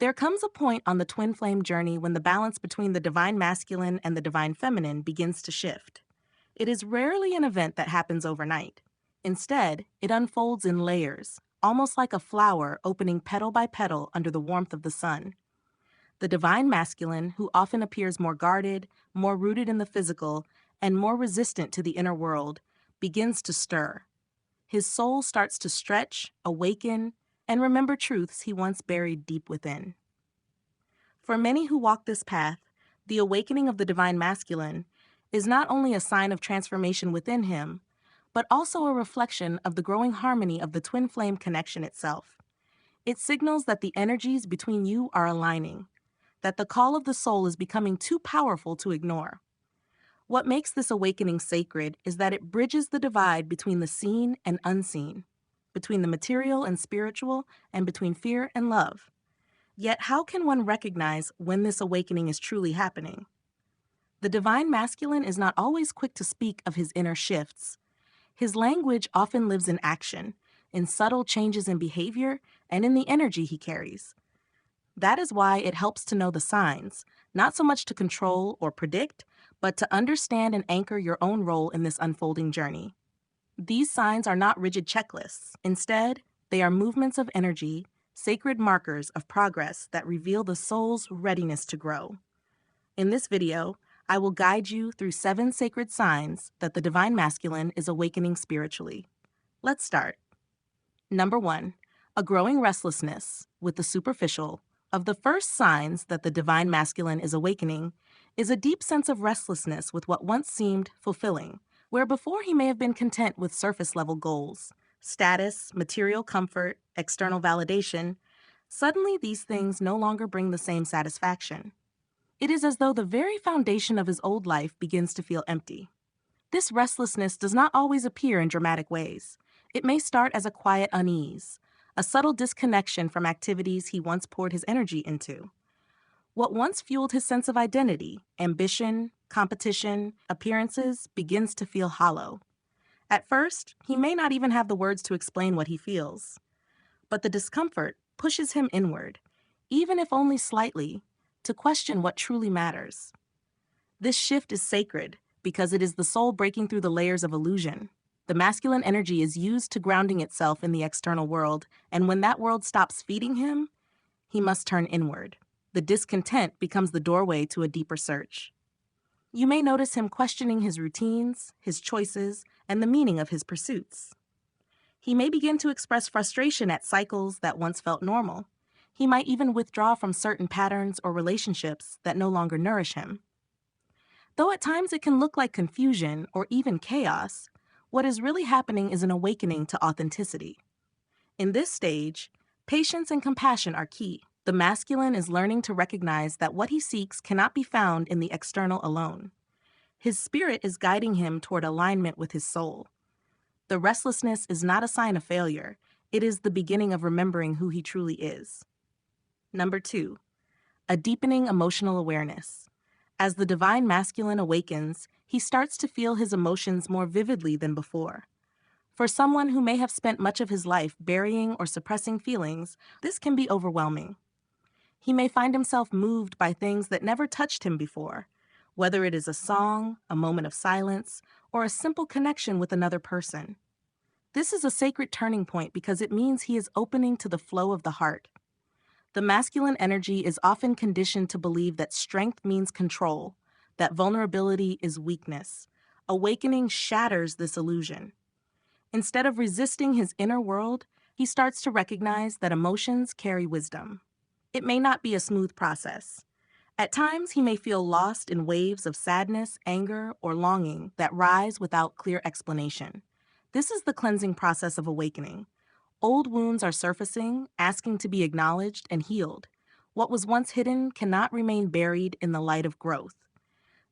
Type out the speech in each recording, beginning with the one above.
There comes a point on the twin flame journey when the balance between the divine masculine and the divine feminine begins to shift. It is rarely an event that happens overnight. Instead, it unfolds in layers, almost like a flower opening petal by petal under the warmth of the sun. The divine masculine, who often appears more guarded, more rooted in the physical, and more resistant to the inner world, begins to stir. His soul starts to stretch, awaken, and remember truths he once buried deep within. For many who walk this path, the awakening of the divine masculine is not only a sign of transformation within him, but also a reflection of the growing harmony of the twin flame connection itself. It signals that the energies between you are aligning, that the call of the soul is becoming too powerful to ignore. What makes this awakening sacred is that it bridges the divide between the seen and unseen, between the material and spiritual, and between fear and love. Yet how can one recognize when this awakening is truly happening? The divine masculine is not always quick to speak of his inner shifts. His language often lives in action, in subtle changes in behavior, and in the energy he carries. That is why it helps to know the signs, not so much to control or predict, but to understand and anchor your own role in this unfolding journey. These signs are not rigid checklists. Instead, they are movements of energy, sacred markers of progress that reveal the soul's readiness to grow. In this video, I will guide you through 7 sacred signs that the divine masculine is awakening spiritually. Let's start. Number 1, a growing restlessness with the superficial. Of the first signs that the divine masculine is awakening is a deep sense of restlessness with what once seemed fulfilling, where before he may have been content with surface-level goals, status, material comfort, external validation. Suddenly these things no longer bring the same satisfaction. It is as though the very foundation of his old life begins to feel empty. This restlessness does not always appear in dramatic ways. It may start as a quiet unease, a subtle disconnection from activities he once poured his energy into. What once fueled his sense of identity, ambition, competition, appearances, begins to feel hollow. At first, he may not even have the words to explain what he feels. But the discomfort pushes him inward, even if only slightly, to question what truly matters. This shift is sacred because it is the soul breaking through the layers of illusion. The masculine energy is used to grounding itself in the external world, and when that world stops feeding him, he must turn inward. The discontent becomes the doorway to a deeper search. You may notice him questioning his routines, his choices, and the meaning of his pursuits. He may begin to express frustration at cycles that once felt normal. He might even withdraw from certain patterns or relationships that no longer nourish him. Though at times it can look like confusion or even chaos, what is really happening is an awakening to authenticity. In this stage, patience and compassion are key. The masculine is learning to recognize that what he seeks cannot be found in the external alone. His spirit is guiding him toward alignment with his soul. The restlessness is not a sign of failure. It is the beginning of remembering who he truly is. Number 2, a deepening emotional awareness. As the divine masculine awakens, he starts to feel his emotions more vividly than before. For someone who may have spent much of his life burying or suppressing feelings, this can be overwhelming. He may find himself moved by things that never touched him before, whether it is a song, a moment of silence, or a simple connection with another person. This is a sacred turning point because it means he is opening to the flow of the heart. The masculine energy is often conditioned to believe that strength means control, that vulnerability is weakness. Awakening shatters this illusion. Instead of resisting his inner world, he starts to recognize that emotions carry wisdom. It may not be a smooth process. At times, he may feel lost in waves of sadness, anger, or longing that rise without clear explanation. This is the cleansing process of awakening. Old wounds are surfacing, asking to be acknowledged and healed. What was once hidden cannot remain buried in the light of growth.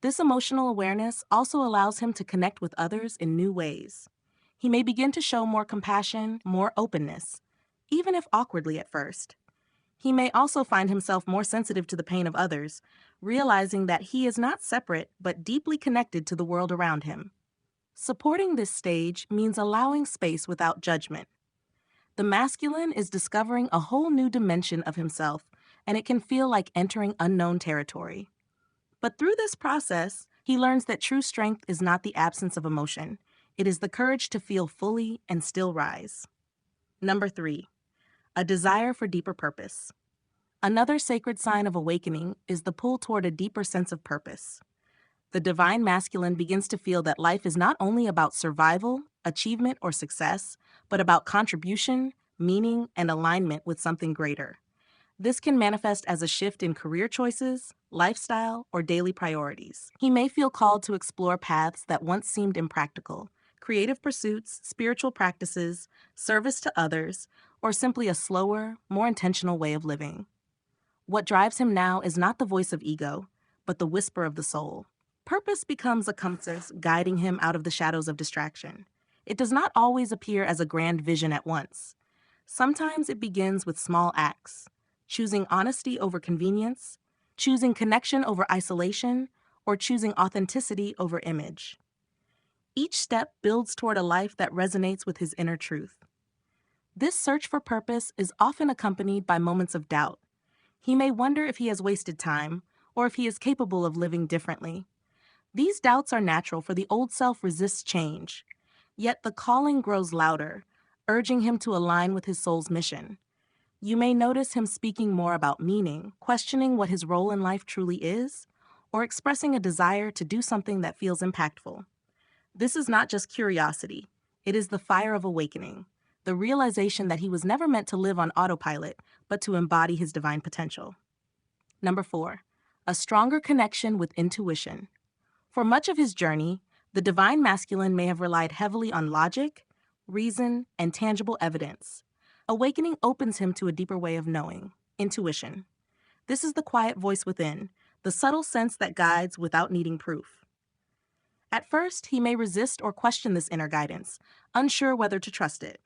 This emotional awareness also allows him to connect with others in new ways. He may begin to show more compassion, more openness, even if awkwardly at first. He may also find himself more sensitive to the pain of others, realizing that he is not separate but deeply connected to the world around him. Supporting this stage means allowing space without judgment. The masculine is discovering a whole new dimension of himself and it can feel like entering unknown territory. But through this process, he learns that true strength is not the absence of emotion. It is the courage to feel fully and still rise. Number 3, a desire for deeper purpose. Another sacred sign of awakening is the pull toward a deeper sense of purpose. The divine masculine begins to feel that life is not only about survival, achievement, or success, but about contribution, meaning, and alignment with something greater. This can manifest as a shift in career choices, lifestyle, or daily priorities. He may feel called to explore paths that once seemed impractical: creative pursuits, spiritual practices, service to others, or simply a slower, more intentional way of living. What drives him now is not the voice of ego, but the whisper of the soul. Purpose becomes a compass guiding him out of the shadows of distraction. It does not always appear as a grand vision at once. Sometimes it begins with small acts: choosing honesty over convenience, choosing connection over isolation, or choosing authenticity over image. Each step builds toward a life that resonates with his inner truth. This search for purpose is often accompanied by moments of doubt. He may wonder if he has wasted time, or if he is capable of living differently. These doubts are natural, for the old self resists change. Yet the calling grows louder, urging him to align with his soul's mission. You may notice him speaking more about meaning, questioning what his role in life truly is, or expressing a desire to do something that feels impactful. This is not just curiosity, it is the fire of awakening, the realization that he was never meant to live on autopilot, but to embody his divine potential. Number 4, a stronger connection with intuition. For much of his journey, the divine masculine may have relied heavily on logic, reason, and tangible evidence. Awakening opens him to a deeper way of knowing: intuition. This is the quiet voice within, the subtle sense that guides without needing proof. At first, he may resist or question this inner guidance, unsure whether to trust it.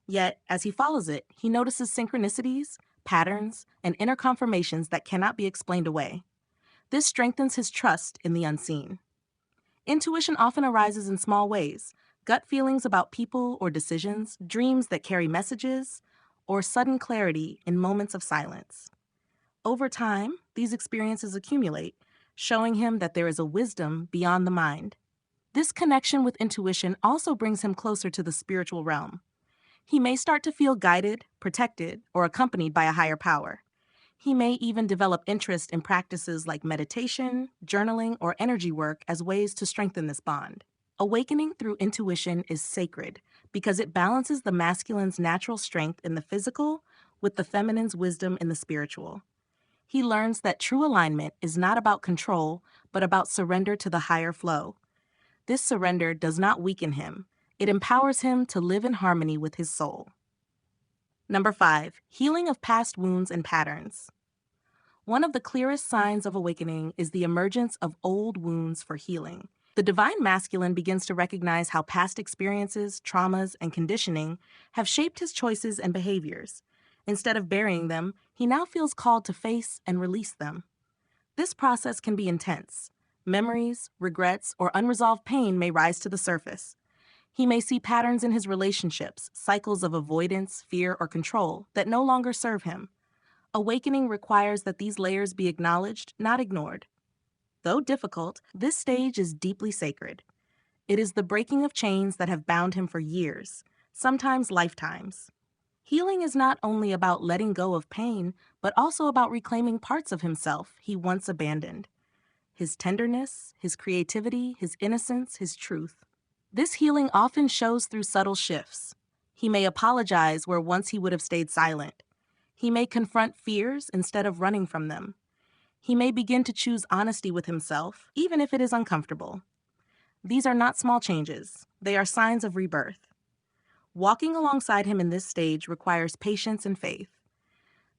Yet, as he follows it, he notices synchronicities, patterns, and inner confirmations that cannot be explained away. This strengthens his trust in the unseen. Intuition often arises in small ways: gut feelings about people or decisions, dreams that carry messages, or sudden clarity in moments of silence. Over time, these experiences accumulate, showing him that there is a wisdom beyond the mind. This connection with intuition also brings him closer to the spiritual realm. He may start to feel guided, protected, or accompanied by a higher power. He may even develop interest in practices like meditation, journaling, or energy work as ways to strengthen this bond. Awakening through intuition is sacred because it balances the masculine's natural strength in the physical with the feminine's wisdom in the spiritual. He learns that true alignment is not about control, but about surrender to the higher flow. This surrender does not weaken him. It empowers him to live in harmony with his soul. Number 5, healing of past wounds and patterns. One of the clearest signs of awakening is the emergence of old wounds for healing. The divine masculine begins to recognize how past experiences, traumas, and conditioning have shaped his choices and behaviors. Instead of burying them, he now feels called to face and release them. This process can be intense. Memories, regrets, or unresolved pain may rise to the surface. He may see patterns in his relationships, cycles of avoidance, fear, or control that no longer serve him. Awakening requires that these layers be acknowledged, not ignored. Though difficult, this stage is deeply sacred. It is the breaking of chains that have bound him for years, sometimes lifetimes. Healing is not only about letting go of pain, but also about reclaiming parts of himself he once abandoned: his tenderness, his creativity, his innocence, his truth. This healing often shows through subtle shifts. He may apologize where once he would have stayed silent. He may confront fears instead of running from them. He may begin to choose honesty with himself, even if it is uncomfortable. These are not small changes. They are signs of rebirth. Walking alongside him in this stage requires patience and faith.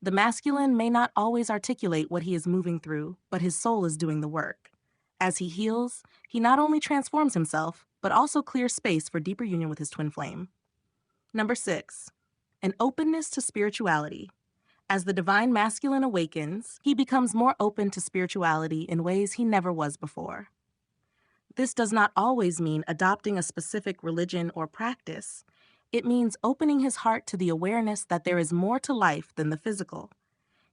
The masculine may not always articulate what he is moving through, but his soul is doing the work. As he heals, he not only transforms himself, but also clears space for deeper union with his twin flame. Number 6, an openness to spirituality. As the divine masculine awakens, he becomes more open to spirituality in ways he never was before. This does not always mean adopting a specific religion or practice. It means opening his heart to the awareness that there is more to life than the physical.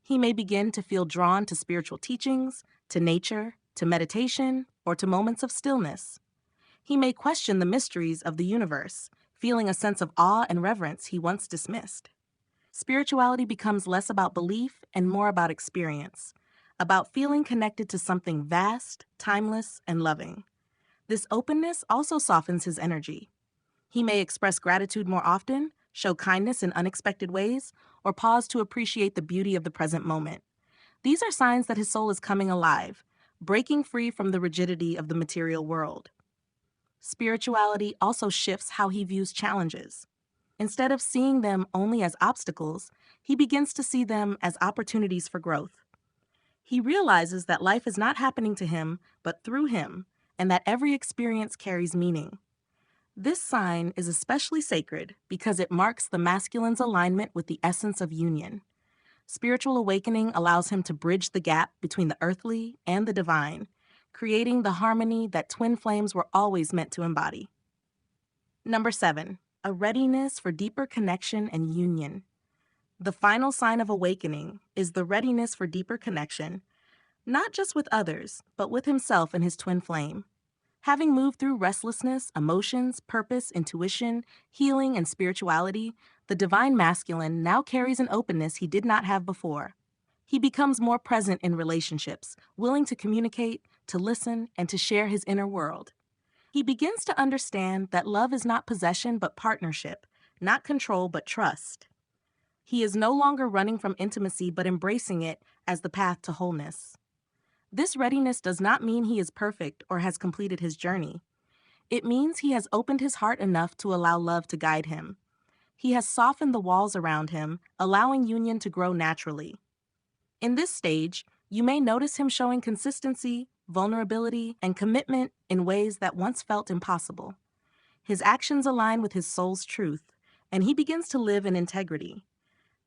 He may begin to feel drawn to spiritual teachings, to nature, to meditation, or to moments of stillness. He may question the mysteries of the universe, feeling a sense of awe and reverence he once dismissed. Spirituality becomes less about belief and more about experience, about feeling connected to something vast, timeless, and loving. This openness also softens his energy. He may express gratitude more often, show kindness in unexpected ways, or pause to appreciate the beauty of the present moment. These are signs that his soul is coming alive, breaking free from the rigidity of the material world. Spirituality also shifts how he views challenges. Instead of seeing them only as obstacles, he begins to see them as opportunities for growth. He realizes that life is not happening to him, but through him, and that every experience carries meaning. This sign is especially sacred because it marks the masculine's alignment with the essence of union. Spiritual awakening allows him to bridge the gap between the earthly and the divine, creating the harmony that twin flames were always meant to embody. Number 7, a readiness for deeper connection and union. The final sign of awakening is the readiness for deeper connection, not just with others, but with himself and his twin flame. Having moved through restlessness, emotions, purpose, intuition, healing, and spirituality, the divine masculine now carries an openness he did not have before. He becomes more present in relationships, willing to communicate, to listen, and to share his inner world. He begins to understand that love is not possession but partnership, not control but trust. He is no longer running from intimacy but embracing it as the path to wholeness. This readiness does not mean he is perfect or has completed his journey. It means he has opened his heart enough to allow love to guide him. He has softened the walls around him, allowing union to grow naturally. In this stage, you may notice him showing consistency, vulnerability, and commitment in ways that once felt impossible. His actions align with his soul's truth, and he begins to live in integrity.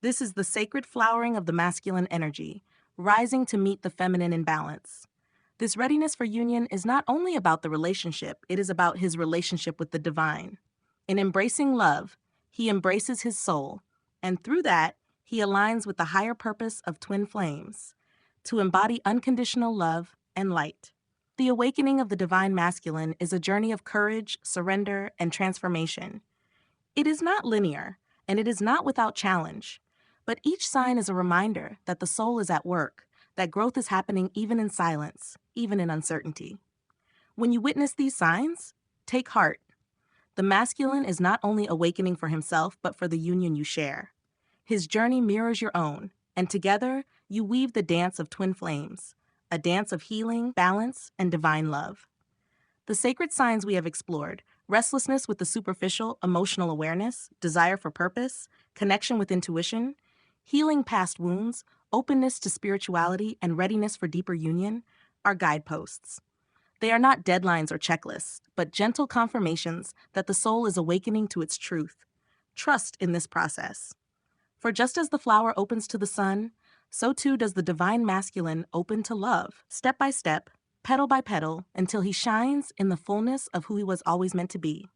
This is the sacred flowering of the masculine energy, rising to meet the feminine in balance. This readiness for union is not only about the relationship, it is about his relationship with the divine. In embracing love, he embraces his soul, and through that, he aligns with the higher purpose of twin flames, to embody unconditional love and light. The awakening of the divine masculine is a journey of courage, surrender, and transformation. It is not linear, and it is not without challenge. But each sign is a reminder that the soul is at work, that growth is happening even in silence, even in uncertainty. When you witness these signs, take heart. The masculine is not only awakening for himself, but for the union you share. His journey mirrors your own, and together you weave the dance of twin flames, a dance of healing, balance, and divine love. The sacred signs we have explored, restlessness with the superficial, emotional awareness, desire for purpose, connection with intuition, healing past wounds, openness to spirituality, and readiness for deeper union, are guideposts. They are not deadlines or checklists, but gentle confirmations that the soul is awakening to its truth. Trust in this process. For just as the flower opens to the sun, so too does the divine masculine open to love, step by step, petal by petal, until he shines in the fullness of who he was always meant to be.